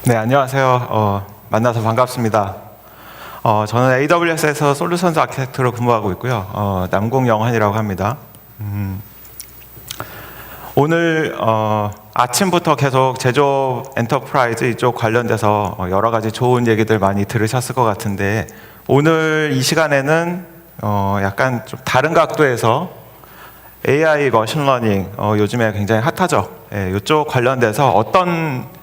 네, 안녕하세요. 만나서 반갑습니다. 저는 AWS에서 솔루션스 아키텍트로 근무하고 있고요. 남궁영환이라고 합니다. 오늘 아침부터 계속 제조업 엔터프라이즈 이쪽 관련돼서 여러 가지 좋은 얘기들 많이 들으셨을 것 같은데, 오늘 이 시간에는 약간 좀 다른 각도에서 AI 머신러닝, 요즘에 굉장히 핫하죠. 이쪽 관련돼서 어떤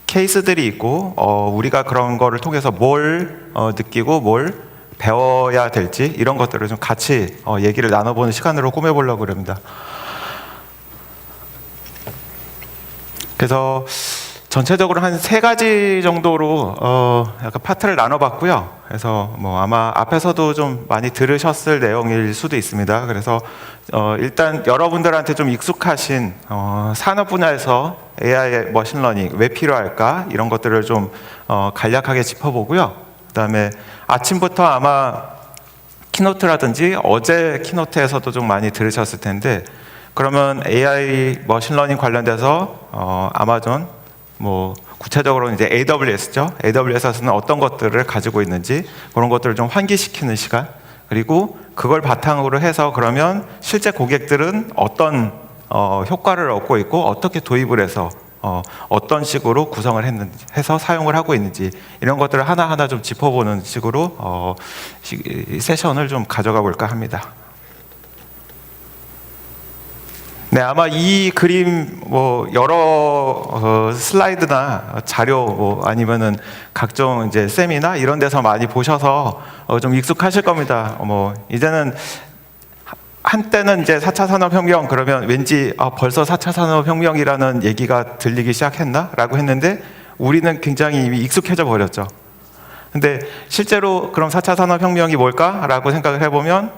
케이스들이 있고 우리가 그런 거를 통해서 뭘 느끼고 뭘 배워야 될지 이런 것들을 좀 같이 얘기를 나눠보는 시간으로 꾸며보려고 합니다. 그래서 전체적으로 한 3가지 정도로 약간 파트를 나눠봤고요. 그래서 뭐 아마 앞에서도 좀 많이 들으셨을 내용일 수도 있습니다. 그래서 일단 여러분들한테 좀 익숙하신 산업 분야에서 AI 머신러닝 왜 필요할까 이런 것들을 좀 간략하게 짚어보고요. 그다음에 아침부터 아마 키노트라든지 어제 키노트에서도 좀 많이 들으셨을 텐데, 그러면 AI 머신러닝 관련돼서 아마존 뭐 구체적으로 이제 AWS죠. AWS에서는 어떤 것들을 가지고 있는지 그런 것들을 좀 환기시키는 시간, 그리고 그걸 바탕으로 해서 그러면 실제 고객들은 어떤 효과를 얻고 있고 어떻게 도입을 해서 어떤 식으로 구성을 했는지 해서 사용을 하고 있는지 이런 것들을 하나하나 좀 짚어보는 식으로 세션을 좀 가져가 볼까 합니다. 네, 아마 이 그림 뭐 여러 슬라이드나 자료 뭐 아니면은 각종 이제 세미나 이런 데서 많이 보셔서 좀 익숙하실 겁니다. 뭐 이제는 한때는 이제 4차 산업혁명 그러면 왠지 벌써 4차 산업혁명이라는 얘기가 들리기 시작했나? 라고 했는데 우리는 굉장히 이미 익숙해져 버렸죠. 근데 실제로 그럼 4차 산업혁명이 뭘까? 라고 생각을 해보면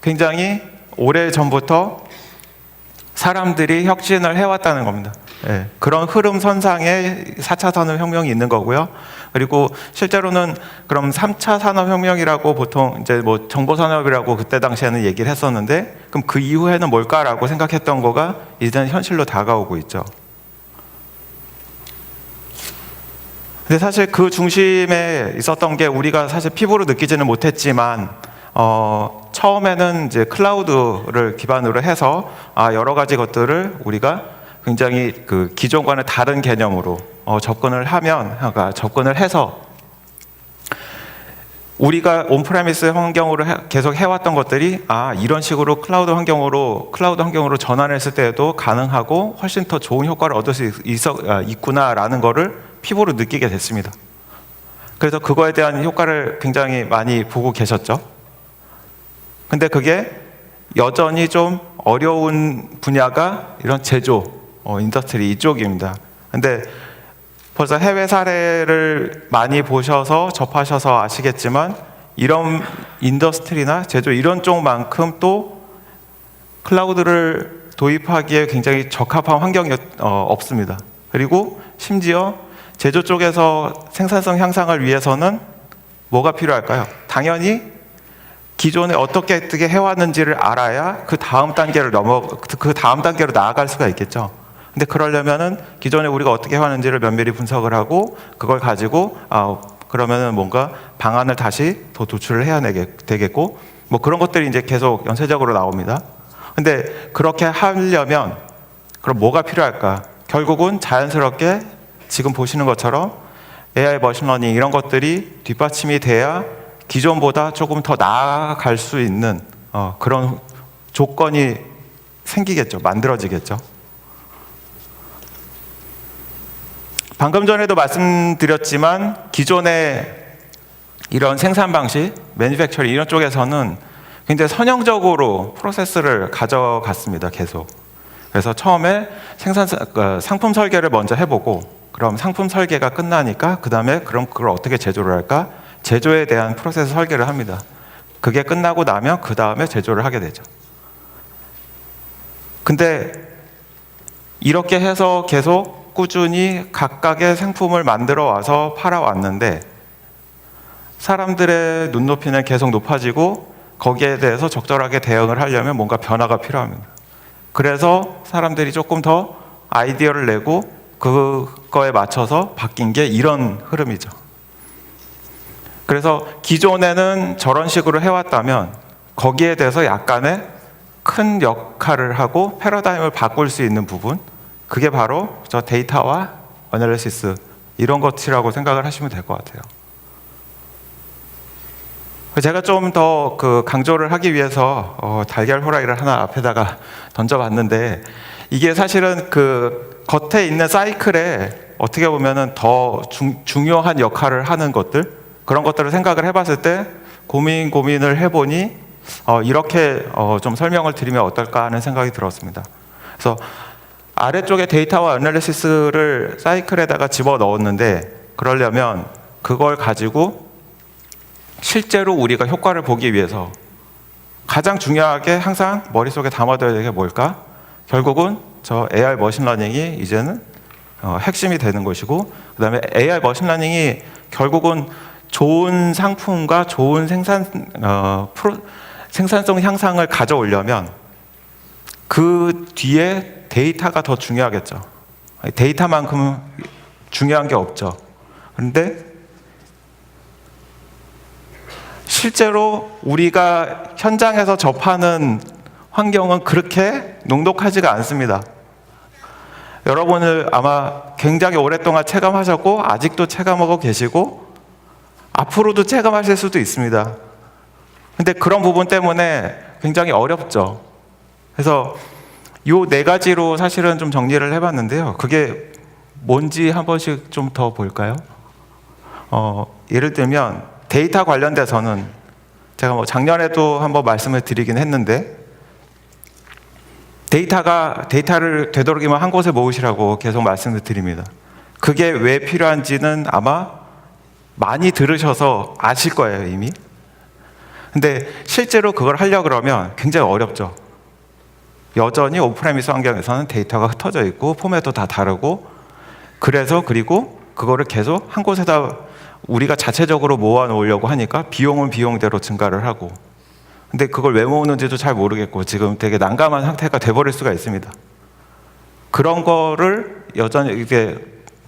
굉장히 오래전부터 사람들이 혁신을 해왔다는 겁니다. 예, 그런 흐름 선상에 4차 산업혁명이 있는 거고요. 그리고 실제로는 그럼 3차 산업혁명이라고 보통 이제 뭐 정보산업이라고 그때 당시에는 얘기를 했었는데, 그럼 그 이후에는 뭘까라고 생각했던 거가 이제는 현실로 다가오고 있죠. 근데 사실 그 중심에 있었던 게 우리가 사실 피부로 느끼지는 못했지만 처음에는 이제 클라우드를 기반으로 해서 여러 가지 것들을 우리가 굉장히 그 기존과는 다른 개념으로 접근을 하면, 그러니까 접근을 해서 우리가 온프레미스 환경으로 계속 해왔던 것들이 이런 식으로 클라우드 환경으로 전환했을 때에도 가능하고 훨씬 더 좋은 효과를 얻을 수 있구나라는 거를 피부로 느끼게 됐습니다. 그래서 그거에 대한 효과를 굉장히 많이 보고 계셨죠. 근데 그게 여전히 좀 어려운 분야가 이런 제조, 인더스트리 이쪽입니다. 근데 벌써 해외 사례를 많이 보셔서 접하셔서 아시겠지만 이런 인더스트리나 제조 이런 쪽만큼 또 클라우드를 도입하기에 굉장히 적합한 환경이 없습니다. 그리고 심지어 제조 쪽에서 생산성 향상을 위해서는 뭐가 필요할까요? 당연히 기존에 어떻게 해왔는지를 알아야 그 다음 단계로 나아갈 수가 있겠죠. 근데 그러려면은 기존에 우리가 어떻게 해왔는지를 면밀히 분석을 하고 그걸 가지고 그러면은 뭔가 방안을 다시 더 도출을 해야 되겠고 뭐 그런 것들이 이제 계속 연쇄적으로 나옵니다. 근데 그렇게 하려면 그럼 뭐가 필요할까? 결국은 자연스럽게 지금 보시는 것처럼 AI 머신러닝 이런 것들이 뒷받침이 돼야 기존보다 조금 더 나아갈 수 있는 그런 조건이 생기겠죠. 만들어지겠죠. 방금 전에도 말씀드렸지만 기존의 이런 생산 방식, 매니팩처링 이런 쪽에서는 굉장히 선형적으로 프로세스를 가져갔습니다. 계속. 그래서 처음에 상품 설계를 먼저 해보고, 그럼 상품 설계가 끝나니까 그 다음에 그럼 그걸 어떻게 제조를 할까? 제조에 대한 프로세스 설계를 합니다. 그게 끝나고 나면 그 다음에 제조를 하게 되죠. 근데 이렇게 해서 계속 꾸준히 각각의 상품을 만들어 와서 팔아왔는데 사람들의 눈높이는 계속 높아지고 거기에 대해서 적절하게 대응을 하려면 뭔가 변화가 필요합니다. 그래서 사람들이 조금 더 아이디어를 내고 그거에 맞춰서 바뀐 게 이런 흐름이죠. 그래서 기존에는 저런 식으로 해왔다면 거기에 대해서 약간의 큰 역할을 하고 패러다임을 바꿀 수 있는 부분, 그게 바로 저 데이터와 어널리시스 이런 것이라고 생각을 하시면 될 것 같아요. 제가 좀 더 강조를 하기 위해서 달걀 호라이를 하나 앞에다가 던져봤는데, 이게 사실은 겉에 있는 사이클에 어떻게 보면은 더 중요한 역할을 하는 것들, 그런 것들을 생각을 해봤을 때 고민을 해보니 이렇게 좀 설명을 드리면 어떨까 하는 생각이 들었습니다. 그래서 아래쪽에 데이터와 어널리시스를 사이클에다가 집어 넣었는데, 그러려면 그걸 가지고 실제로 우리가 효과를 보기 위해서 가장 중요하게 항상 머릿속에 담아둬야 되는 게 뭘까? 결국은 저 AI 머신러닝이 이제는 핵심이 되는 것이고, 그 다음에 AI 머신러닝이 결국은 좋은 상품과 좋은 생산성 향상을 가져오려면 그 뒤에 데이터가 더 중요하겠죠. 데이터만큼 중요한 게 없죠. 그런데 실제로 우리가 현장에서 접하는 환경은 그렇게 녹록하지가 않습니다. 여러분을 아마 굉장히 오랫동안 체감하셨고 아직도 체감하고 계시고 앞으로도 체감하실 수도 있습니다. 근데 그런 부분 때문에 굉장히 어렵죠. 그래서 요 네 가지로 사실은 좀 정리를 해봤는데요. 그게 뭔지 한 번씩 좀 더 볼까요? 예를 들면 데이터 관련돼서는 제가 작년에도 한번 말씀을 드리긴 했는데, 데이터를 되도록이면 한 곳에 모으시라고 계속 말씀을 드립니다. 그게 왜 필요한지는 아마 많이 들으셔서 아실 거예요, 이미. 근데 실제로 그걸 하려고 그러면 굉장히 어렵죠. 여전히 오프레미스 환경에서는 데이터가 흩어져 있고 포맷도 다 다르고, 그리고 그거를 계속 한 곳에다 우리가 자체적으로 모아 놓으려고 하니까 비용은 비용대로 증가를 하고, 근데 그걸 왜 모으는지도 잘 모르겠고 지금 되게 난감한 상태가 돼버릴 수가 있습니다. 그런 거를 여전히 이게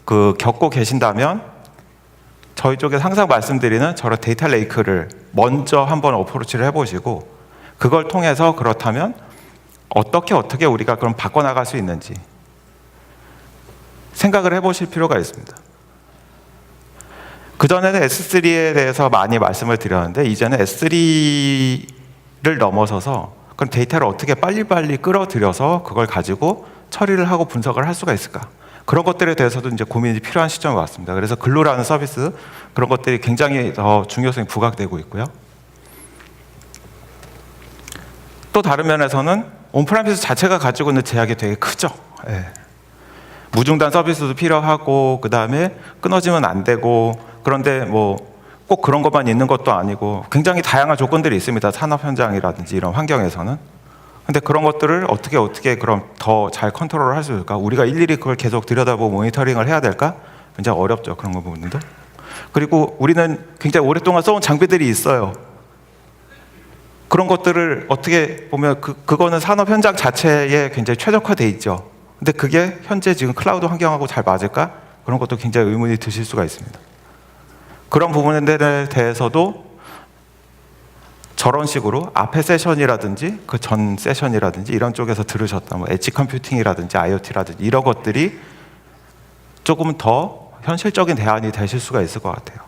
겪고 계신다면 저희 쪽에서 항상 말씀드리는 저런 데이터 레이크를 먼저 한번 어프로치를 해보시고, 그걸 통해서 그렇다면 어떻게 우리가 그럼 바꿔나갈 수 있는지 생각을 해보실 필요가 있습니다. 그전에는 S3에 대해서 많이 말씀을 드렸는데, 이제는 S3를 넘어서서 그럼 데이터를 어떻게 빨리빨리 끌어들여서 그걸 가지고 처리를 하고 분석을 할 수가 있을까? 그런 것들에 대해서도 이제 고민이 필요한 시점이 왔습니다. 그래서 글루라는 서비스, 그런 것들이 굉장히 더 중요성이 부각되고 있고요. 또 다른 면에서는 온프레미스 자체가 가지고 있는 제약이 되게 크죠. 예. 무중단 서비스도 필요하고, 그 다음에 끊어지면 안 되고, 그런데 꼭 그런 것만 있는 것도 아니고 굉장히 다양한 조건들이 있습니다. 산업 현장이라든지 이런 환경에서는. 근데 그런 것들을 어떻게 그럼 더 잘 컨트롤을 할 수 있을까? 우리가 일일이 그걸 계속 들여다보고 모니터링을 해야 될까? 굉장히 어렵죠, 그런 부분도. 그리고 우리는 굉장히 오랫동안 써온 장비들이 있어요. 그런 것들을 어떻게 보면 그거는 산업 현장 자체에 굉장히 최적화돼 있죠. 근데 그게 현재 지금 클라우드 환경하고 잘 맞을까? 그런 것도 굉장히 의문이 드실 수가 있습니다. 그런 부분들에 대해서도 저런 식으로 앞에 세션이라든지 그 전 세션이라든지 이런 쪽에서 들으셨던 엣지 컴퓨팅이라든지 IoT라든지 이런 것들이 조금 더 현실적인 대안이 되실 수가 있을 것 같아요.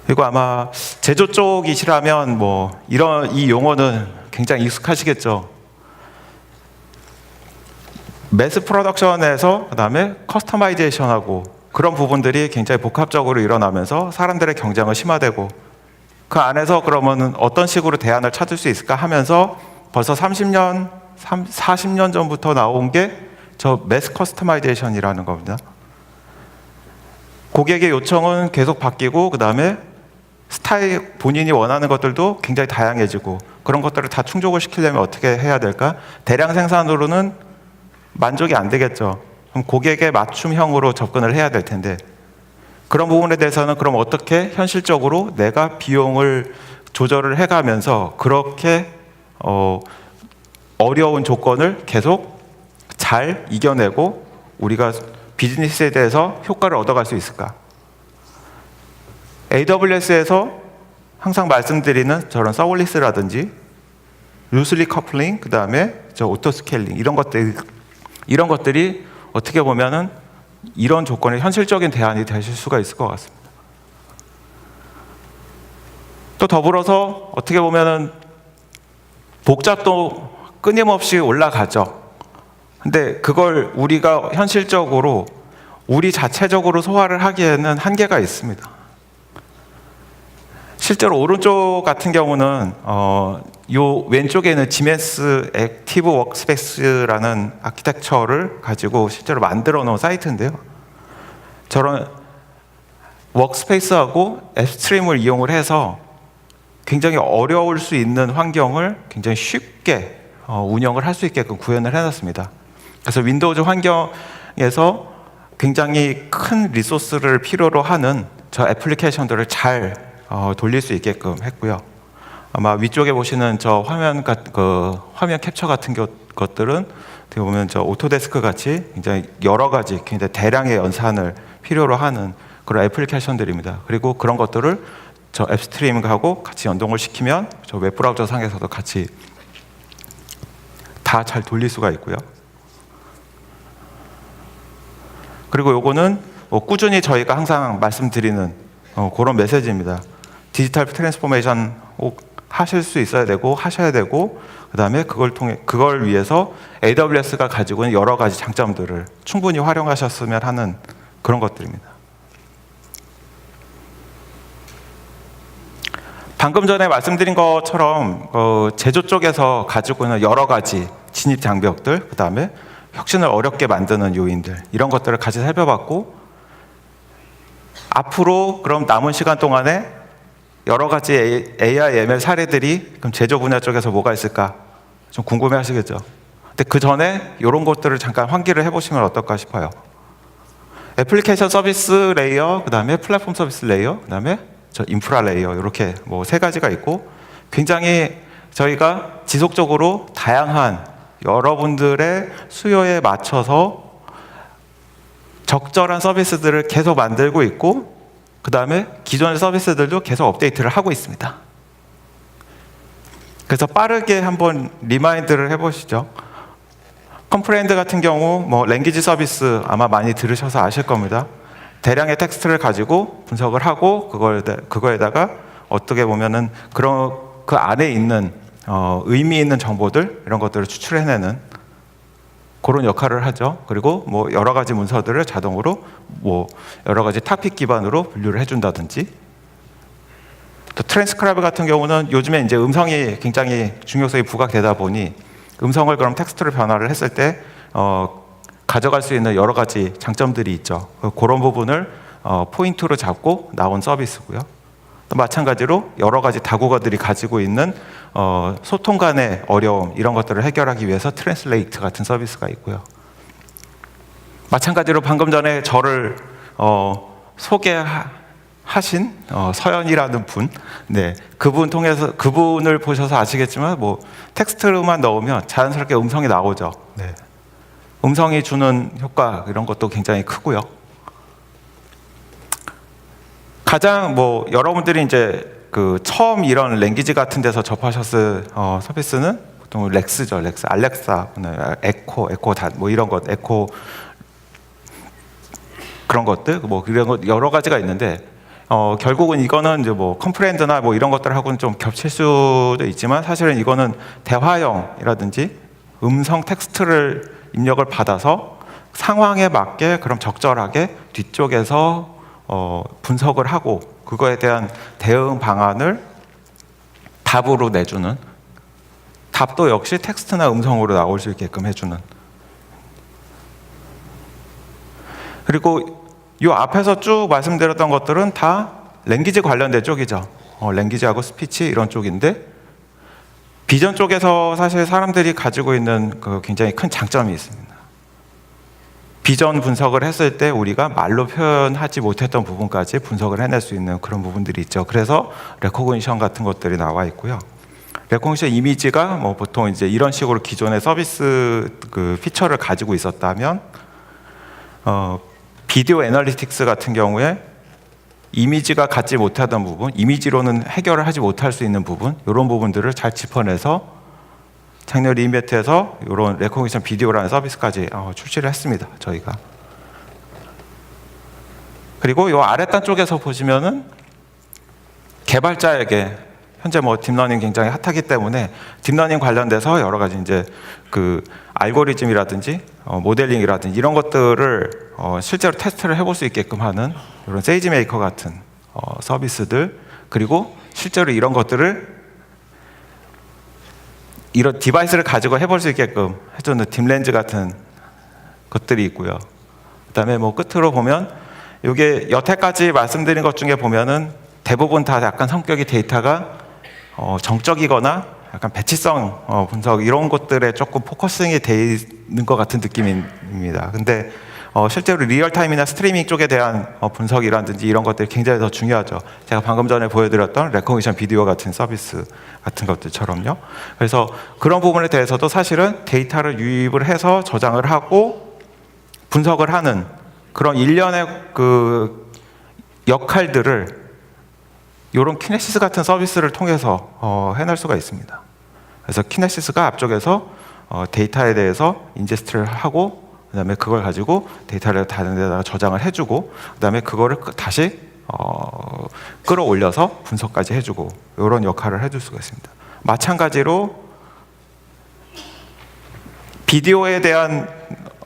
그리고 아마 제조 쪽이시라면 이 용어는 굉장히 익숙하시겠죠. 매스 프로덕션에서 그다음에 커스터마이제이션하고 그런 부분들이 굉장히 복합적으로 일어나면서 사람들의 경쟁은 심화되고, 그 안에서 그러면 어떤 식으로 대안을 찾을 수 있을까 하면서 벌써 30년, 40년 전부터 나온 게 저 매스 커스터마이제이션이라는 겁니다. 고객의 요청은 계속 바뀌고, 그 다음에 스타일, 본인이 원하는 것들도 굉장히 다양해지고, 그런 것들을 다 충족을 시키려면 어떻게 해야 될까? 대량 생산으로는 만족이 안 되겠죠. 그럼 고객의 맞춤형으로 접근을 해야 될 텐데, 그런 부분에 대해서는 그럼 어떻게 현실적으로 내가 비용을 조절을 해가면서 그렇게 어려운 조건을 계속 잘 이겨내고 우리가 비즈니스에 대해서 효과를 얻어갈 수 있을까? AWS에서 항상 말씀드리는 저런 서블리스라든지 루슬리 커플링, 그 다음에 저 오토 스케일링 이런 것들이 어떻게 보면은 이런 조건의 현실적인 대안이 되실 수가 있을 것 같습니다. 또 더불어서 어떻게 보면은 복잡도 끊임없이 올라가죠. 근데 그걸 우리가 현실적으로 우리 자체적으로 소화를 하기에는 한계가 있습니다. 실제로 오른쪽 같은 경우는 요 왼쪽에 있는 지멘스 액티브 워크스페이스라는 아키텍처를 가지고 실제로 만들어 놓은 사이트인데요. 저런 워크스페이스하고 앱스트림을 이용을 해서 굉장히 어려울 수 있는 환경을 굉장히 쉽게 운영을 할 수 있게끔 구현을 해놨습니다. 그래서 윈도우즈 환경에서 굉장히 큰 리소스를 필요로 하는 저 애플리케이션들을 잘 돌릴 수 있게끔 했고요. 아마 위쪽에 보시는 저 화면 캡처 같은 것들은 어떻게 보면 저 오토데스크 같이 굉장히 여러 가지 굉장히 대량의 연산을 필요로 하는 그런 애플리케이션들입니다. 그리고 그런 것들을 저 앱스트림하고 같이 연동을 시키면 저 웹브라우저 상에서도 같이 다 잘 돌릴 수가 있고요. 그리고 요거는 꾸준히 저희가 항상 말씀드리는 그런 메시지입니다. 디지털 트랜스포메이션 하실 수 있어야 되고 하셔야 되고 그다음에 그걸 위해서 AWS가 가지고 있는 여러 가지 장점들을 충분히 활용하셨으면 하는 그런 것들입니다. 방금 전에 말씀드린 것처럼 제조 쪽에서 가지고 있는 여러 가지 진입 장벽들, 그 다음에 혁신을 어렵게 만드는 요인들 이런 것들을 같이 살펴봤고 앞으로 그럼 남은 시간 동안에 여러 가지 AI, ML 사례들이 그럼 제조 분야 쪽에서 뭐가 있을까 좀 궁금해 하시겠죠. 근데 그 전에 이런 것들을 잠깐 환기를 해보시면 어떨까 싶어요. 애플리케이션 서비스 레이어, 그 다음에 플랫폼 서비스 레이어, 그 다음에 저 인프라 레이어 이렇게 뭐 세 가지가 있고 굉장히 저희가 지속적으로 다양한 여러분들의 수요에 맞춰서 적절한 서비스들을 계속 만들고 있고 그 다음에 기존의 서비스들도 계속 업데이트를 하고 있습니다. 그래서 빠르게 한번 리마인드를 해보시죠. 컴프레hen드 같은 경우 뭐 랭귀지 서비스 아마 많이 들으셔서 아실 겁니다. 대량의 텍스트를 가지고 분석을 하고 그거에다가 어떻게 보면은 그 안에 있는 의미 있는 정보들 이런 것들을 추출해내는 그런 역할을 하죠. 그리고 뭐 여러 가지 문서들을 자동으로 뭐 여러 가지 토픽 기반으로 분류를 해준다든지 또 트랜스크라이브 같은 경우는 요즘에 이제 음성이 굉장히 중요성이 부각되다 보니 음성을 그럼 텍스트로 변화를 했을 때 가져갈 수 있는 여러 가지 장점들이 있죠. 그런 부분을 포인트로 잡고 나온 서비스고요. 또 마찬가지로 여러 가지 다국어들이 가지고 있는 소통 간의 어려움 이런 것들을 해결하기 위해서 트랜슬레이트 같은 서비스가 있고요. 마찬가지로 방금 전에 저를 소개하신 서연이라는 분, 네, 그분을 보셔서 아시겠지만 뭐 텍스트만 넣으면 자연스럽게 음성이 나오죠. 네. 음성이 주는 효과 이런 것도 굉장히 크고요. 가장 뭐 여러분들이 이제 그 처음 이런 랭귀지 같은 데서 접하셨을 서비스는 보통 렉스죠. 렉스, 알렉사, 에코 다 뭐 이런 것, 에코 그런 것들 뭐 이런 것 여러 가지가 있는데 결국은 이거는 이제 뭐 컴프레hen드나 뭐 이런 것들하고는 좀 겹칠 수도 있지만 사실은 이거는 대화형이라든지 음성 텍스트를 입력을 받아서 상황에 맞게 그럼 적절하게 뒤쪽에서 분석을 하고 그거에 대한 대응 방안을 답으로 내주는 답도 역시 텍스트나 음성으로 나올 수 있게끔 해주는 그리고 이 앞에서 쭉 말씀드렸던 것들은 다 랭귀지 관련된 쪽이죠. 랭귀지하고 스피치 이런 쪽인데 비전 쪽에서 사실 사람들이 가지고 있는 그 굉장히 큰 장점이 있습니다. 비전 분석을 했을 때 우리가 말로 표현하지 못했던 부분까지 분석을 해낼 수 있는 그런 부분들이 있죠. 그래서 레코그니션 같은 것들이 나와 있고요. 레코그니션 이미지가 뭐 보통 이제 이런 식으로 기존의 서비스 그 피처를 가지고 있었다면 비디오 애널리틱스 같은 경우에 이미지가 갖지 못하던 부분, 이미지로는 해결을 하지 못할 수 있는 부분, 이런 부분들을 잘 짚어내서 작년 리인벤트에서 이런 레코그니션 비디오라는 서비스까지 출시를 했습니다. 저희가. 그리고 이 아랫단 쪽에서 보시면은 개발자에게 현재 뭐 딥러닝 굉장히 핫하기 때문에 딥러닝 관련돼서 여러 가지 이제 그 알고리즘이라든지 모델링이라든지 이런 것들을 실제로 테스트를 해볼 수 있게끔 하는 이런 세이지메이커 같은 서비스들, 그리고 실제로 이런 것들을 이런 디바이스를 가지고 해볼 수 있게끔 해주는 딥렌즈 같은 것들이 있고요. 그다음에 뭐 끝으로 보면 이게 여태까지 말씀드린 것 중에 보면은 대부분 다 약간 성격이 데이터가 정적이거나 약간 배치성 분석 이런 것들에 조금 포커싱이 돼 있는 것 같은 느낌입니다. 근데 실제로 리얼타임이나 스트리밍 쪽에 대한 분석이라든지 이런 것들이 굉장히 더 중요하죠. 제가 방금 전에 보여드렸던 레코그니션 비디오 같은 서비스 같은 것들처럼요. 그래서 그런 부분에 대해서도 사실은 데이터를 유입을 해서 저장을 하고 분석을 하는 그런 일련의 그 역할들을 이런 키네시스 같은 서비스를 통해서 해낼 수가 있습니다. 그래서 키네시스가 앞쪽에서 데이터에 대해서 인제스트를 하고, 그다음에 그걸 가지고 데이터를 다른 데다가 저장을 해주고, 그다음에 그거를 다시 끌어올려서 분석까지 해주고, 이런 역할을 해줄 수가 있습니다. 마찬가지로 비디오에 대한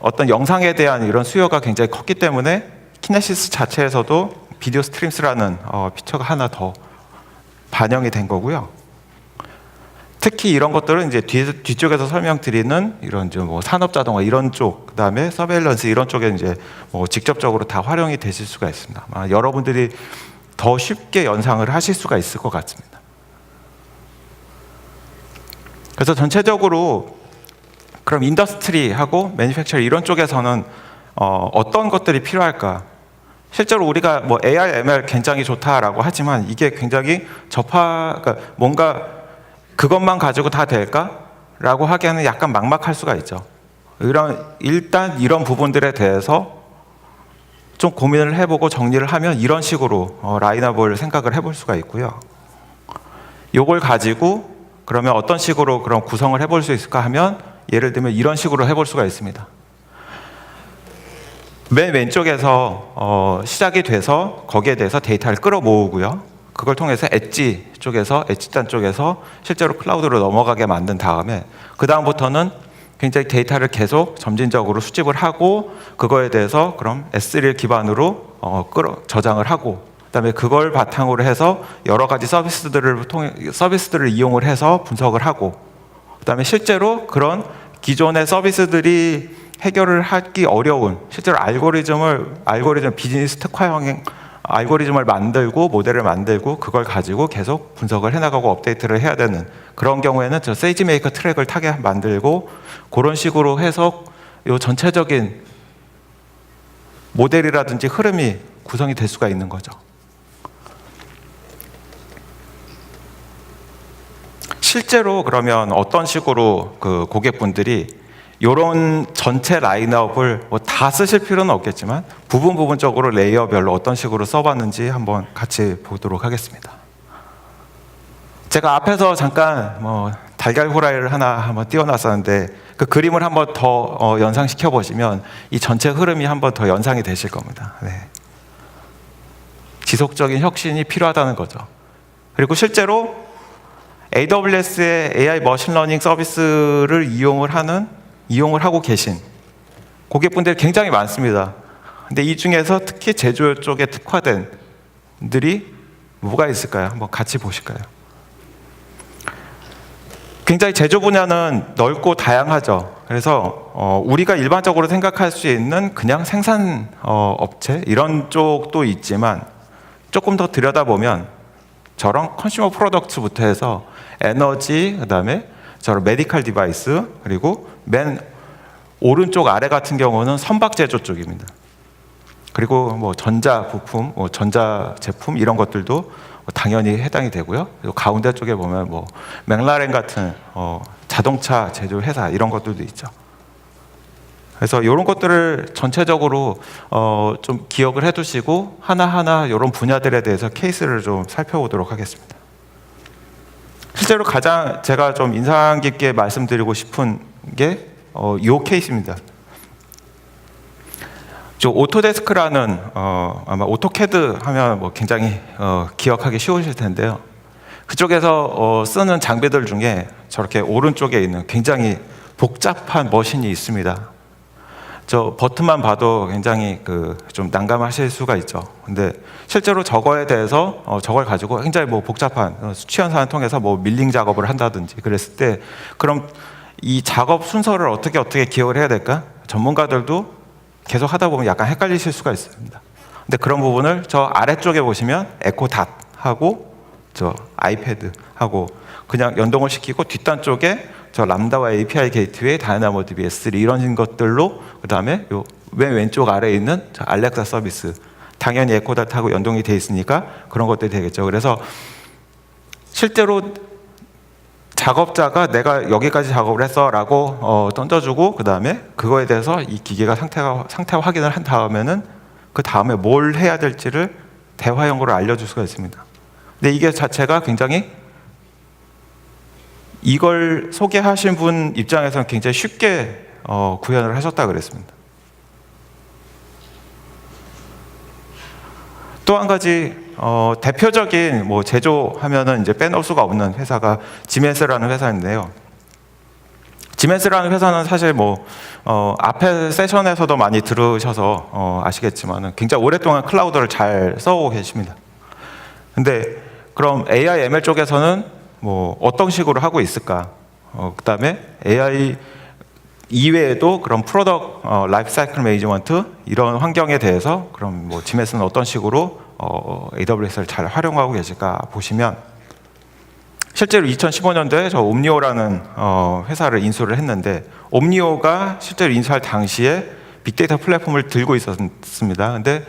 어떤 영상에 대한 이런 수요가 굉장히 컸기 때문에 키네시스 자체에서도 비디오 스트림스라는 피처가 하나 더 반영이 된 거고요. 특히 이런 것들은 이제 뒤쪽에서 설명드리는 이런 좀 뭐 산업 자동화 이런 쪽, 그다음에 서베일런스 이런 쪽에 이제 뭐 직접적으로 다 활용이 되실 수가 있습니다. 아마 여러분들이 더 쉽게 연상을 하실 수가 있을 것 같습니다. 그래서 전체적으로 그럼 인더스트리하고 매니팩처링 이런 쪽에서는 어떤 것들이 필요할까? 실제로 우리가 뭐 AI, ML 굉장히 좋다라고 하지만 이게 굉장히 그러니까 뭔가 그것만 가지고 다 될까라고 하기에는 약간 막막할 수가 있죠. 일단 이런 부분들에 대해서 좀 고민을 해보고 정리를 하면 이런 식으로 라인업을 생각을 해볼 수가 있고요. 이걸 가지고 그러면 어떤 식으로 그런 구성을 해볼 수 있을까 하면 예를 들면 이런 식으로 해볼 수가 있습니다. 맨 왼쪽에서 시작이 돼서 거기에 대해서 데이터를 끌어모으고요. 그걸 통해서 엣지단 쪽에서 실제로 클라우드로 넘어가게 만든 다음에 그 다음부터는 굉장히 데이터를 계속 점진적으로 수집을 하고 그거에 대해서 그럼 S3 기반으로 저장을 하고 그다음에 그걸 바탕으로 해서 여러 가지 서비스들을 이용을 해서 분석을 하고 그다음에 실제로 그런 기존의 서비스들이 해결을 하기 어려운 실제로 비즈니스 특화형 알고리즘을 만들고 모델을 만들고 그걸 가지고 계속 분석을 해나가고 업데이트를 해야 되는 그런 경우에는 저 세이지메이커 트랙을 타게 만들고 그런 식으로 해서 이 전체적인 모델이라든지 흐름이 구성이 될 수가 있는 거죠. 실제로 그러면 어떤 식으로 그 고객분들이 이런 전체 라인업을 뭐 다 쓰실 필요는 없겠지만 부분적으로 레이어별로 어떤 식으로 써봤는지 한번 같이 보도록 하겠습니다. 제가 앞에서 잠깐 달걀 후라이를 하나 한번 띄워놨었는데 그 그림을 한번 더 연상시켜 보시면 이 전체 흐름이 한번 더 연상이 되실 겁니다. 네. 지속적인 혁신이 필요하다는 거죠. 그리고 실제로 AWS의 AI 머신러닝 서비스를 이용을 하고 계신 고객분들이 굉장히 많습니다. 근데 이 중에서 특히 제조 쪽에 특화된 분들이 뭐가 있을까요? 한번 같이 보실까요? 굉장히 제조 분야는 넓고 다양하죠. 그래서 우리가 일반적으로 생각할 수 있는 그냥 생산 업체 이런 쪽도 있지만 조금 더 들여다보면 저런 컨슈머 프로덕트부터 해서 에너지, 그다음에 저런 메디컬 디바이스, 그리고 맨 오른쪽 아래 같은 경우는 선박 제조 쪽입니다. 그리고 뭐 전자 부품, 전자 제품 이런 것들도 당연히 해당이 되고요. 그리고 가운데 쪽에 보면 뭐 맥라렌 같은 자동차 제조 회사 이런 것들도 있죠. 그래서 이런 것들을 전체적으로 좀 기억을 해두시고 하나하나 이런 분야들에 대해서 케이스를 좀 살펴보도록 하겠습니다. 실제로 가장 제가 좀 인상 깊게 말씀드리고 싶은 게 이 케이스입니다. 저 오토데스크라는 아마 오토캐드 하면 뭐 굉장히 기억하기 쉬우실 텐데요. 그쪽에서 쓰는 장비들 중에 저렇게 오른쪽에 있는 굉장히 복잡한 머신이 있습니다. 저 버튼만 봐도 굉장히 좀 난감하실 수가 있죠. 근데 실제로 저거에 대해서 저걸 가지고 굉장히 뭐 복잡한 수치연산을 통해서 뭐 밀링 작업을 한다든지 그랬을 때 그럼 이 작업 순서를 어떻게 기억을 해야 될까? 전문가들도 계속 하다 보면 약간 헷갈리실 수가 있습니다. 근데 그런 부분을 저 아래쪽에 보시면 에코닷하고 저 아이패드하고 그냥 연동을 시키고 뒷단 쪽에 저 람다와 API 게이트웨이, 다이나모 DB S3 이런 것들로 그 다음에 요 맨 왼쪽 아래에 있는 저 알렉사 서비스 당연히 에코닷하고 연동이 돼 있으니까 그런 것들이 되겠죠. 그래서 실제로 작업자가 내가 여기까지 작업을 했어라고 던져주고 그 다음에 그거에 대해서 이 기계가 상태 확인을 한 다음에는 그 다음에 뭘 해야 될지를 대화형으로 알려줄 수가 있습니다. 근데 이게 자체가 굉장히 이걸 소개하신 분 입장에서는 굉장히 쉽게 구현을 하셨다 그랬습니다. 또 한 가지 대표적인 뭐 제조하면은 이제 빼놓을 수가 없는 회사가 지멘스라는 회사인데요. 지멘스라는 회사는 사실 뭐 앞에 세션에서도 많이 들으셔서 아시겠지만은 굉장히 오랫동안 클라우드를 잘 써오고 계십니다. 근데 그럼 AI ML 쪽에서는 뭐 어떤 식으로 하고 있을까? 그다음에 AI 이외에도 그런 프로덕트 라이프 사이클 매니지먼트 이런 환경에 대해서 그럼 뭐 지메스는 어떤 식으로 AWS를 잘 활용하고 계실까 보시면 실제로 2015년도에 저 옴니오라는 회사를 인수를 했는데 옴니오가 실제로 인수할 당시에 빅데이터 플랫폼을 들고 있었습니다. 근데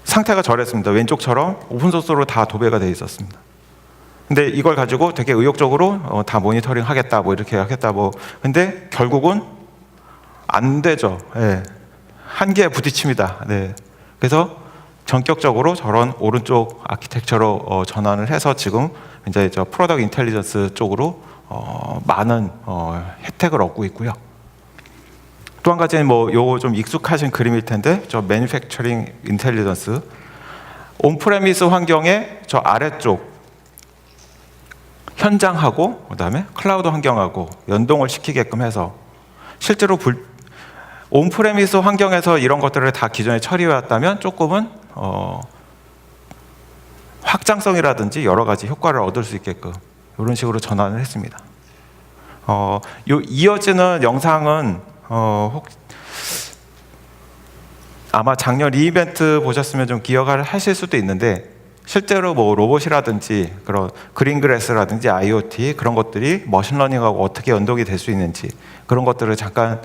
상태가 저랬습니다. 왼쪽처럼 오픈소스로 다 도배가 되어 있었습니다. 근데 이걸 가지고 되게 의욕적으로 다 모니터링 하겠다, 뭐 이렇게 하겠다, 뭐. 근데 결국은 안 되죠. 네. 한계에 부딪힙니다. 네. 그래서 전격적으로 저런 오른쪽 아키텍처로 전환을 해서 지금 이제 저 프로덕트 인텔리전스 쪽으로 많은 혜택을 얻고 있고요. 또 한 가지는 뭐 요거 좀 익숙하신 그림일 텐데 저 매니팩처링 인텔리전스 온프레미스 환경의 저 아래쪽 현장하고 그다음에 클라우드 환경하고 연동을 시키게끔 해서 실제로 온프레미스 환경에서 이런 것들을 다 기존에 처리해 왔다면 조금은 확장성이라든지 여러 가지 효과를 얻을 수 있게끔 이런 식으로 전환을 했습니다. 요 이어지는 영상은 아마 작년 리이벤트 보셨으면 좀 기억을 하실 수도 있는데 실제로 뭐 로봇이라든지 그런 그린그래스라든지 IoT 그런 것들이 머신러닝하고 어떻게 연동이 될 수 있는지 그런 것들을 잠깐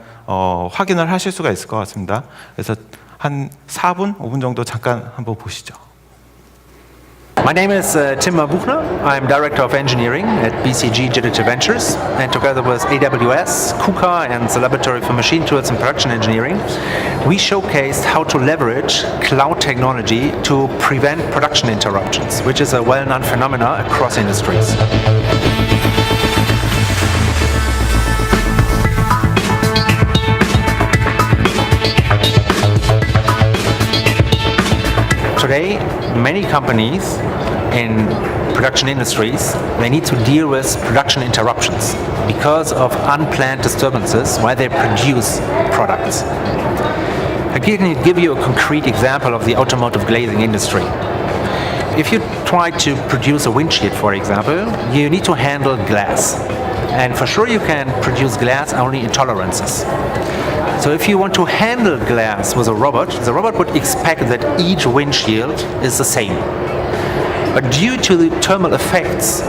확인을 하실 수가 있을 것 같습니다. 그래서 한 4분, 5분 정도 잠깐 한번 보시죠. My name is Timur Buchner. I'm Director of Engineering at BCG Digital Ventures, and together with AWS, KUKA, and the Laboratory for Machine Tools and Production Engineering, we showcased how to leverage cloud technology to prevent production interruptions, which is a well-known phenomenon across industries. Today, many companies in production industries, they need to deal with production interruptions because of unplanned disturbances while they produce products. I can give you a concrete example of the automotive glazing industry. If you try to produce a windshield, for example, you need to handle glass. And for sure you can produce glass only in tolerances. So if you want to handle glass with a robot, the robot would expect that each windshield is the same. But due to the thermal effects,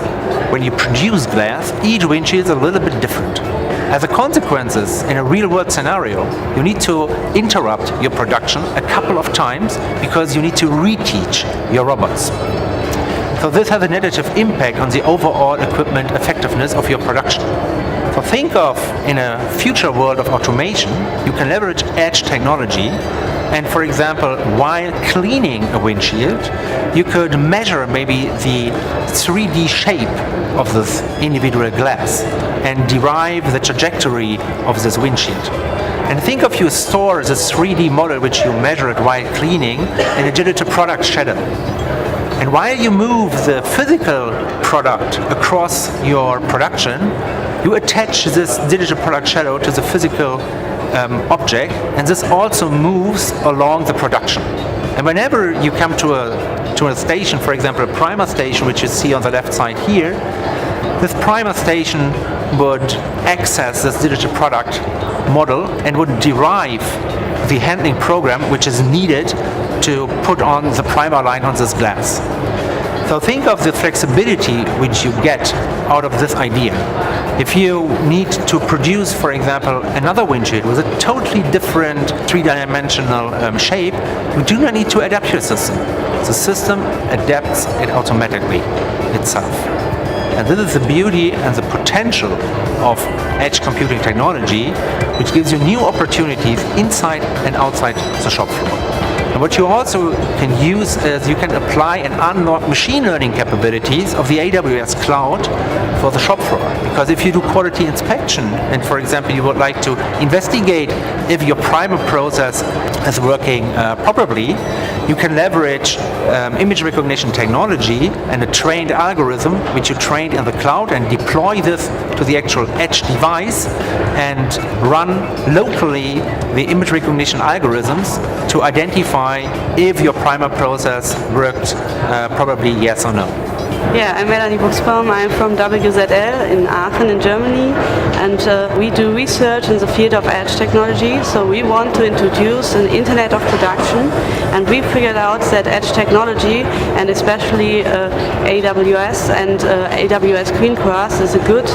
when you produce glass, each windshield is a little bit different. As a consequence, in a real-world scenario, you need to interrupt your production a couple of times because you need to reteach your robots. So this has a negative impact on the overall equipment effectiveness of your production. So think of, in a future world of automation, you can leverage edge technology, and for example, while cleaning a windshield, you could measure maybe the 3D shape of this individual glass and derive the trajectory of this windshield. And think of your store as a 3D model which you measure it while cleaning in a digital product shadow. And while you move the physical product across your production, you attach this digital product shadow to the physical object, and this also moves along the production. And whenever you come to a station, for example, a primer station, which you see on the left side here, this primer station would access this digital product model and would derive the handling program which is needed to put on the primer line on this glass. So think of the flexibility which you get out of this idea. If you need to produce, for example, another windshield with a totally different three-dimensional shape, you do not need to adapt your system. The system adapts it automatically itself. And this is the beauty and the potential of edge computing technology, which gives you new opportunities inside and outside the shop floor. And what you also can use is you can apply and unlock machine learning capabilities of the AWS cloud for the shop floor. Because if you do quality inspection, and for example you would like to investigate if your primer process is working properly, you can leverage image recognition technology and a trained algorithm which you trained in the cloud and deploy this to the actual edge device and run locally the image recognition algorithms to identify if your primer process worked probably yes or no. Yeah, I'm Melanie Buchsbaum. I'm from WZL in Aachen in Germany, and we do research in the field of edge technology. So we want to introduce an Internet of Production, and we figured out that edge technology, and especially AWS and AWS Green Cross, is a good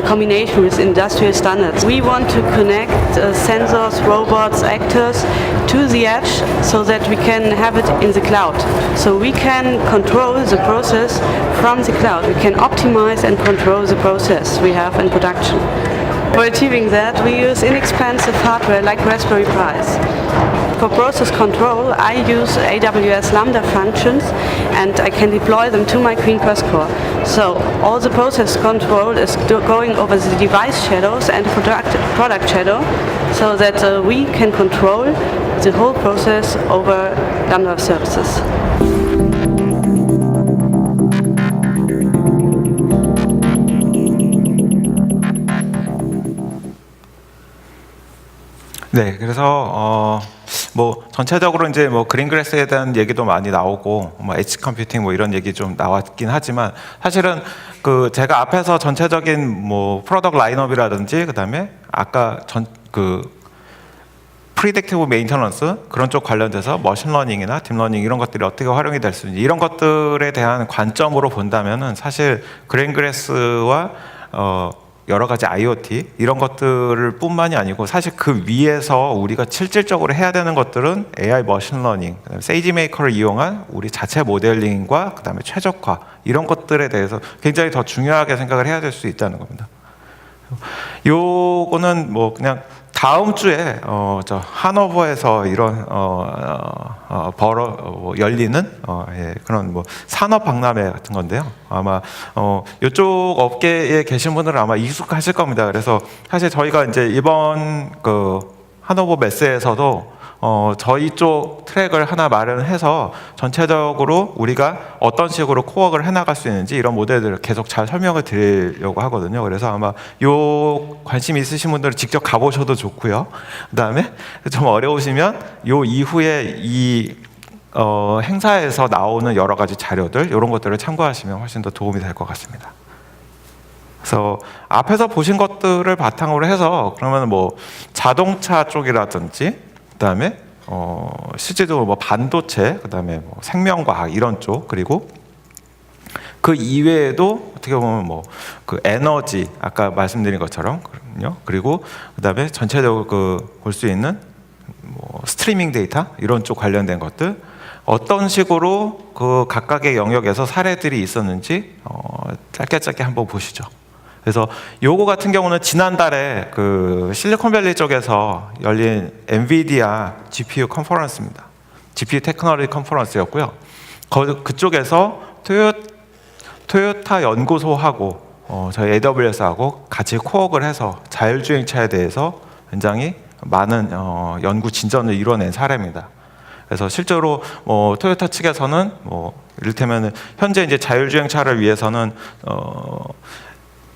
combination with industrial standards. We want to connect sensors, robots, actors to the edge so that we can have it in the cloud. So we can control the process from the cloud. We can optimize and control the process we have in production. For achieving that, we use inexpensive hardware like Raspberry Pis. For process control, I use AWS Lambda functions, and I can deploy them to my Greencross core. So all the process control is going over the device shadows and product shadow, so that we can control the whole process over Lambda services. 네, 그래서 뭐 전체적으로 이제 뭐 그린그래스에 대한 얘기도 많이 나오고 뭐 엣지 컴퓨팅 뭐 이런 얘기 좀 나왔긴 하지만 사실은 그 제가 앞에서 전체적인 뭐 프로덕트 라인업이라든지 그다음에 아까 그 프리딕티브 메인터넌스 그런 쪽 관련돼서 머신러닝이나 딥러닝 이런 것들이 어떻게 활용이 될 수 있는지 이런 것들에 대한 관점으로 본다면은 사실 그린그래스와 여러 가지 IoT 이런 것들을 뿐만이 아니고 사실 그 위에서 우리가 실질적으로 해야 되는 것들은 AI 머신러닝, 그다음에 세이지메이커를 이용한 우리 자체 모델링과 그다음에 최적화 이런 것들에 대해서 굉장히 더 중요하게 생각을 해야 될 수 있다는 겁니다. 요거는 뭐 그냥 다음 주에 저 하노버에서 이런 열리는 예, 그런 뭐 산업 박람회 같은 건데요. 아마 이쪽 업계에 계신 분들은 아마 익숙하실 겁니다. 그래서 사실 저희가 이제 이번 그 하노버 메스에서도 저희 쪽 트랙을 하나 마련해서 전체적으로 우리가 어떤 식으로 코워크를 해나갈 수 있는지 이런 모델들을 계속 잘 설명을 드리려고 하거든요. 그래서 아마 요 관심 있으신 분들은 직접 가보셔도 좋고요. 그 다음에 좀 어려우시면 요 이후에 이 행사에서 나오는 여러 가지 자료들 이런 것들을 참고하시면 훨씬 더 도움이 될 것 같습니다. 그래서 앞에서 보신 것들을 바탕으로 해서 그러면 뭐 자동차 쪽이라든지 그다음에 실제적으로 뭐 반도체, 그다음에 뭐 생명과학 이런 쪽, 그리고 그 이외에도 어떻게 보면 뭐 그 에너지 아까 말씀드린 것처럼 그럼요. 그리고 그다음에 전체적으로 그 볼 수 있는 뭐 스트리밍 데이터 이런 쪽 관련된 것들 어떤 식으로 그 각각의 영역에서 사례들이 있었는지 짧게 한번 보시죠. 그래서 요거 같은 경우는 지난달에 그 실리콘밸리 쪽에서 열린 엔비디아 GPU 컨퍼런스입니다. GPU 테크놀로지 컨퍼런스였고요. 그쪽에서 토요타 연구소하고 저희 AWS하고 같이 코업을 해서 자율주행차에 대해서 굉장히 많은 연구 진전을 이뤄낸 사례입니다. 그래서 실제로 토요타 측에서는 이를테면 현재 이제 자율주행차를 위해서는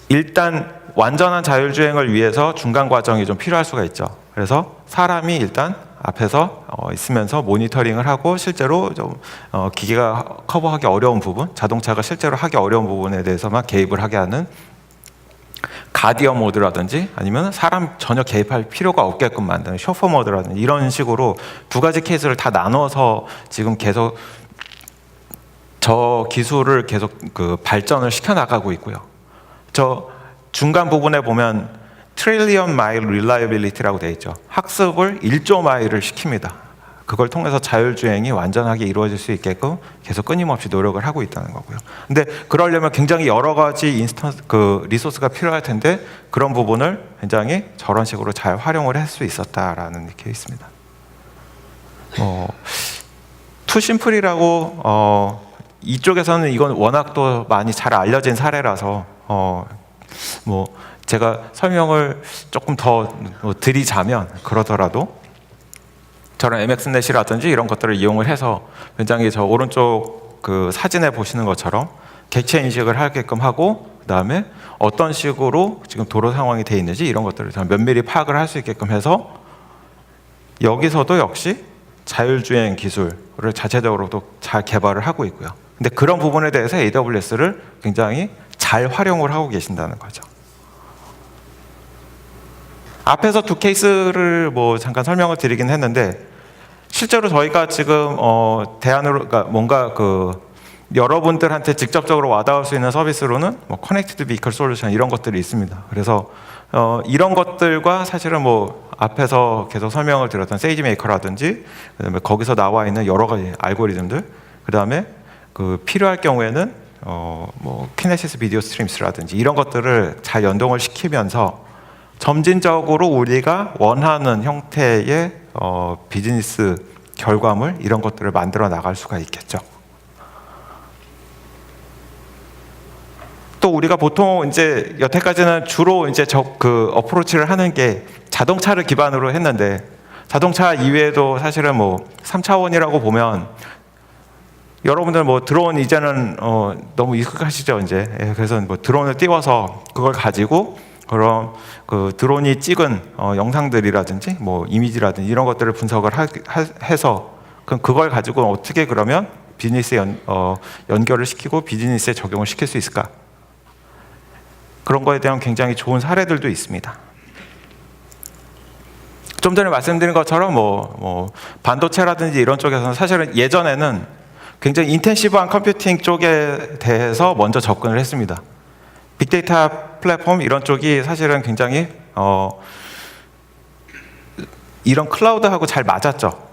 일단 완전한 자율주행을 위해서 중간 과정이 좀 필요할 수가 있죠. 그래서 사람이 일단 앞에서 있으면서 모니터링을 하고 실제로 좀 기계가 커버하기 어려운 부분, 자동차가 실제로 하기 어려운 부분에 대해서만 개입을 하게 하는 가디언 모드라든지 아니면 사람 전혀 개입할 필요가 없게끔 만드는 쇼퍼 모드라든지 이런 식으로 두 가지 케이스를 다 나눠서 지금 계속 저 기술을 계속 그 발전을 시켜 나가고 있고요. 저 중간 부분에 보면 트릴리언 마일 릴라이빌리티라고 되어 있죠. 학습을 1조 마일을 시킵니다. 그걸 통해서 자율주행이 완전하게 이루어질 수 있게끔 계속 끊임없이 노력을 하고 있다는 거고요. 근데 그러려면 굉장히 여러 가지 리소스가 필요할 텐데 그런 부분을 굉장히 저런 식으로 잘 활용을 할 수 있었다라는 케이스입니다. 투심플이라고 이쪽에서는 이건 워낙 또 많이 잘 알려진 사례라서 제가 설명을 조금 더 드리자면 그러더라도 저런 MXNet이라든지 이런 것들을 이용을 해서 굉장히 저 오른쪽 그 사진에 보시는 것처럼 객체 인식을 하게끔 하고 그다음에 어떤 식으로 지금 도로 상황이 돼 있는지 이런 것들을 면밀히 파악을 할 수 있게끔 해서 여기서도 역시 자율주행 기술을 자체적으로도 잘 개발을 하고 있고요. 근데 그런 부분에 대해서 AWS를 굉장히 잘 활용을 하고 계신다는 거죠. 앞에서 두 케이스를 잠깐 설명을 드리긴 했는데 실제로 저희가 지금 대안으로 그러니까 뭔가 여러분들한테 직접적으로 와닿을 수 있는 서비스로는 커넥티드 비클 솔루션 이런 것들이 있습니다. 그래서 이런 것들과 사실은 앞에서 계속 설명을 드렸던 세이지 메이커라든지 그다음에 거기서 나와 있는 여러 가지 알고리즘들 그다음에 필요할 경우에는 키네시스 비디오 스트림스라든지 이런 것들을 잘 연동을 시키면서 점진적으로 우리가 원하는 형태의 비즈니스 결과물 이런 것들을 만들어 나갈 수가 있겠죠. 또 우리가 보통 이제 여태까지는 주로 이제 어프로치를 하는 게 자동차를 기반으로 했는데 자동차 이외에도 사실은 3차원이라고 보면 여러분들 드론 이제는 너무 익숙하시죠 이제. 그래서 드론을 띄워서 그걸 가지고 그럼 드론이 찍은 영상들이라든지 이미지라든지 이런 것들을 분석을 해서 그럼 그걸 가지고 어떻게 그러면 비즈니스에 연결을 시키고 비즈니스에 적용을 시킬 수 있을까? 그런 거에 대한 굉장히 좋은 사례들도 있습니다. 좀 전에 말씀드린 것처럼 반도체라든지 이런 쪽에서는 사실은 예전에는 굉장히 인텐시브한 컴퓨팅 쪽에 대해서 먼저 접근을 했습니다. 빅데이터 플랫폼 이런 쪽이 사실은 굉장히 이런 클라우드하고 잘 맞았죠.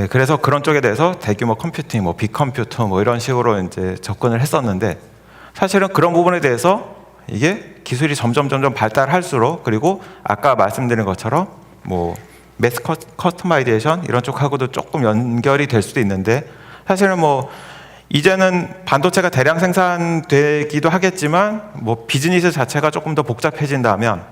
그래서 그런 쪽에 대해서 대규모 컴퓨팅, 빅컴퓨터 이런 식으로 이제 접근을 했었는데 사실은 그런 부분에 대해서 이게 기술이 점점 발달할수록 그리고 아까 말씀드린 것처럼 매스 커스터마이제이션 이런 쪽하고도 조금 연결이 될 수도 있는데 사실은 이제는 반도체가 대량 생산되기도 하겠지만 비즈니스 자체가 조금 더 복잡해진다면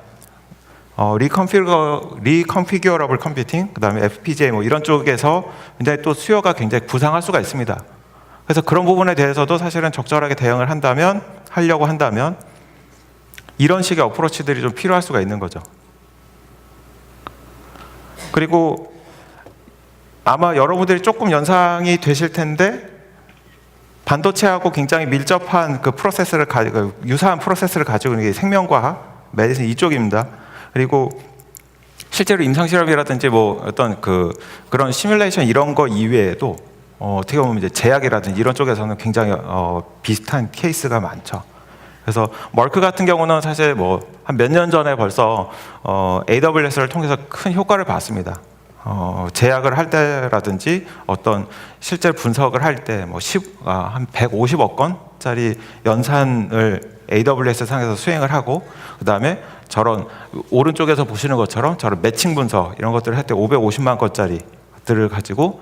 리컨피규어러블 컴퓨팅 그다음에 FPGA 이런 쪽에서 굉장히 또 수요가 굉장히 부상할 수가 있습니다. 그래서 그런 부분에 대해서도 사실은 적절하게 대응을 하려고 한다면 이런 식의 어프로치들이 좀 필요할 수가 있는 거죠. 그리고 아마 여러분들이 조금 연상이 되실 텐데 반도체하고 굉장히 밀접한 프로세스를 유사한 프로세스를 가지고 있는 게 생명과학, 메디슨 이쪽입니다. 그리고 실제로 임상 실험이라든지 어떤 그런 시뮬레이션 이런 거 이외에도 어떻게 보면 이제 제약이라든지 이런 쪽에서는 굉장히 비슷한 케이스가 많죠. 그래서 머크 같은 경우는 사실 한 몇 년 전에 벌써 AWS를 통해서 큰 효과를 봤습니다. 제약을 할 때라든지 어떤 실제 분석을 할 때 뭐 한 150억 건짜리 연산을 AWS 상에서 수행을 하고, 그 다음에 저런 오른쪽에서 보시는 것처럼 저런 매칭 분석 이런 것들을 할 때 550만 건짜리들을 가지고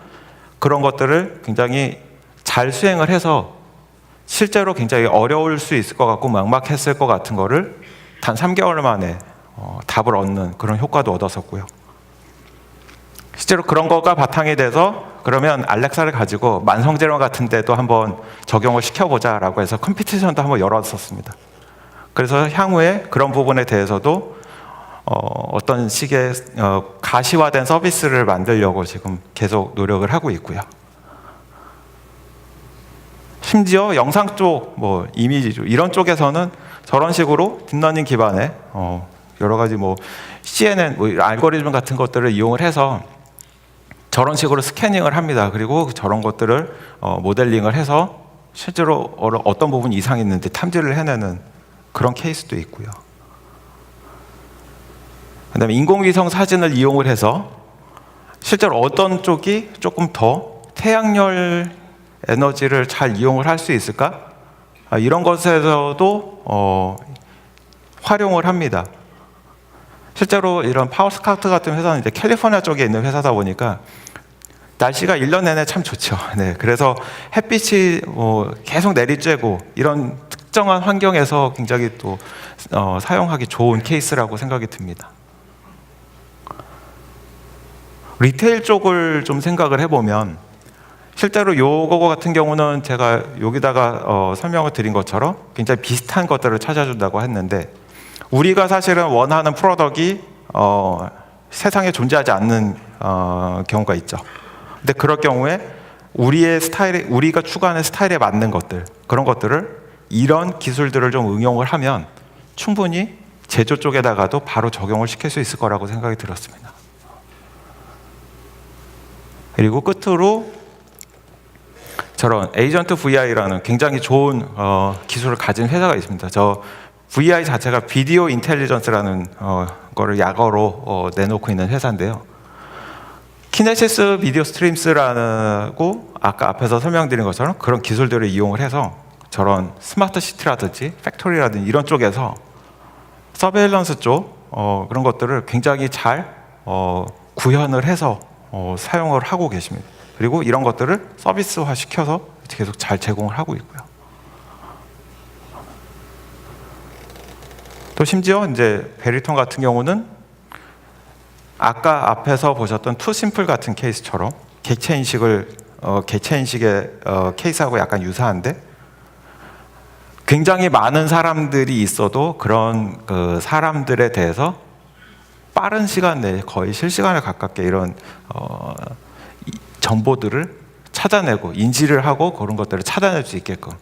그런 것들을 굉장히 잘 수행을 해서 실제로 굉장히 어려울 수 있을 것 같고 막막했을 것 같은 거를 단 3개월 만에 답을 얻는 그런 효과도 얻었었고요. 실제로 그런 거가 바탕이 돼서 그러면 알렉사를 가지고 만성질환 같은 데도 한번 적용을 시켜보자라고 해서 컴피티션도 한번 열었었습니다. 그래서 향후에 그런 부분에 대해서도 어떤 식의 가시화된 서비스를 만들려고 지금 계속 노력을 하고 있고요. 심지어 영상 쪽, 뭐 이미지 쪽 이런 쪽에서는 저런 식으로 딥러닝 기반의 여러 가지 뭐 CNN 뭐 알고리즘 같은 것들을 이용을 해서 저런 식으로 스캐닝을 합니다. 그리고 저런 것들을 모델링을 해서 실제로 어떤 부분이 이상이 있는지 탐지를 해내는 그런 케이스도 있고요. 그다음에 인공위성 사진을 이용을 해서 실제로 어떤 쪽이 조금 더 태양열 에너지를 잘 이용을 할 수 있을까? 이런 것에서도 활용을 합니다. 실제로 이런 파워스카우트 같은 회사는 이제 캘리포니아 쪽에 있는 회사다 보니까 날씨가 1년 내내 참 좋죠. 네, 그래서 햇빛이 계속 내리쬐고 이런 특정한 환경에서 굉장히 또 사용하기 좋은 케이스라고 생각이 듭니다. 리테일 쪽을 좀 생각을 해보면 실제로 요거 같은 경우는 제가 여기다가 설명을 드린 것처럼 굉장히 비슷한 것들을 찾아준다고 했는데 우리가 사실은 원하는 프로덕이 세상에 존재하지 않는 경우가 있죠. 근데 그럴 경우에 우리의 스타일에, 우리가 추구하는 스타일에 맞는 것들, 그런 것들을 이런 기술들을 좀 응용을 하면 충분히 제조 쪽에다가도 바로 적용을 시킬 수 있을 거라고 생각이 들었습니다. 그리고 끝으로 저런 에이전트 VI라는 굉장히 좋은 기술을 가진 회사가 있습니다. 저 VI 자체가 비디오 인텔리전스라는 거를 약어로 내놓고 있는 회사인데요. 키네시스 비디오 스트림스라고 아까 앞에서 설명드린 것처럼 그런 기술들을 이용을 해서 저런 스마트 시티라든지 팩토리라든지 이런 쪽에서 서베일런스 쪽 그런 것들을 굉장히 잘 구현을 해서 사용을 하고 계십니다. 그리고 이런 것들을 서비스화 시켜서 계속 잘 제공을 하고 있고요. 또 심지어 이제 베리톤 같은 경우는 아까 앞에서 보셨던 투심플 같은 케이스처럼 객체 인식의 케이스하고 약간 유사한데 굉장히 많은 사람들이 있어도 그런 그 사람들에 대해서 빠른 시간 내에 거의 실시간에 가깝게 이런 정보들을 찾아내고 인지를 하고 그런 것들을 찾아낼 수 있게끔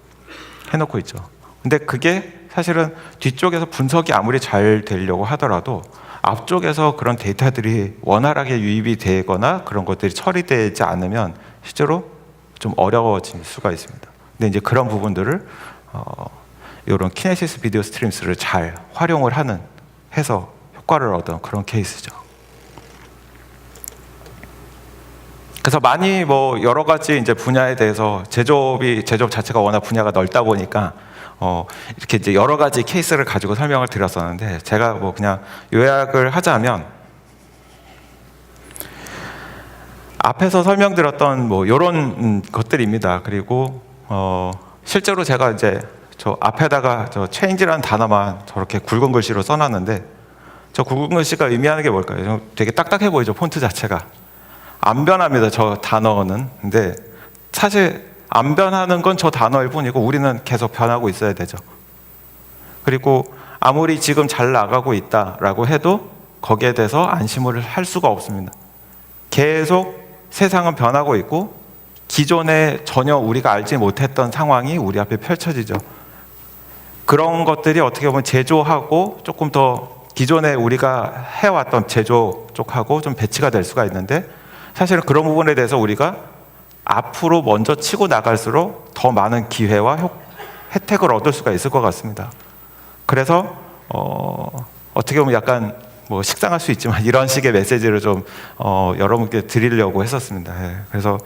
해놓고 있죠. 근데 그게 사실은 뒤쪽에서 분석이 아무리 잘 되려고 하더라도 앞쪽에서 그런 데이터들이 원활하게 유입이 되거나 그런 것들이 처리되지 않으면 실제로 좀 어려워질 수가 있습니다. 근데 이제 그런 부분들을 이런 키네시스 비디오 스트림스를 잘 활용을 해서 효과를 얻은 그런 케이스죠. 그래서 많이 뭐 여러 가지 이제 분야에 대해서 제조업 자체가 워낙 분야가 넓다 보니까 이렇게 이제 여러 가지 케이스를 가지고 설명을 드렸었는데 제가 뭐 그냥 요약을 하자면 앞에서 설명드렸던 뭐 이런 것들입니다. 그리고 실제로 제가 이제 저 앞에다가 저 change라는 단어만 저렇게 굵은 글씨로 써놨는데 저 굵은 글씨가 의미하는 게 뭘까요? 되게 딱딱해 보이죠, 폰트 자체가. 안 변합니다, 저 단어는. 근데 사실 안 변하는 건 저 단어일 뿐이고 우리는 계속 변하고 있어야 되죠. 그리고 아무리 지금 잘 나가고 있다라고 해도 거기에 대해서 안심을 할 수가 없습니다. 계속 세상은 변하고 있고 기존에 전혀 우리가 알지 못했던 상황이 우리 앞에 펼쳐지죠. 그런 것들이 어떻게 보면 제조하고 조금 더 기존에 우리가 해왔던 제조 쪽하고 좀 배치가 될 수가 있는데 사실은 그런 부분에 대해서 우리가 앞으로 먼저 치고 나갈수록 더 많은 기회와 혜택을 얻을 수가 있을 것 같습니다. 그래서 어떻게 보면 약간 뭐 식상할 수 있지만 이런 식의 메시지를 좀 여러분께 드리려고 했었습니다. 예, 그래서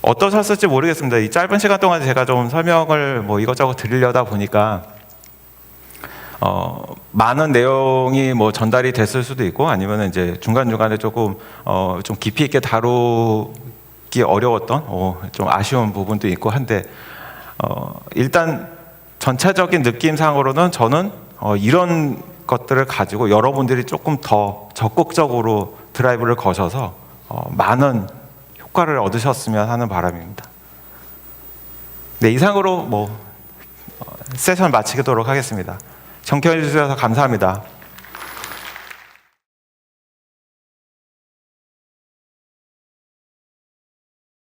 어떠셨을지 모르겠습니다. 이 짧은 시간 동안 제가 좀 설명을 뭐 이것저것 드리려다 보니까 많은 내용이 뭐 전달이 됐을 수도 있고 아니면 이제 중간중간에 조금 좀 깊이 있게 다루기 어려웠던 좀 아쉬운 부분도 있고 한데 일단 전체적인 느낌상으로는 저는 이런 것들을 가지고 여러분들이 조금 더 적극적으로 드라이브를 거셔서 많은 효과를 얻으셨으면 하는 바람입니다. 네, 이상으로 뭐 세션 마치도록 하겠습니다. 청취해 주셔서 감사합니다.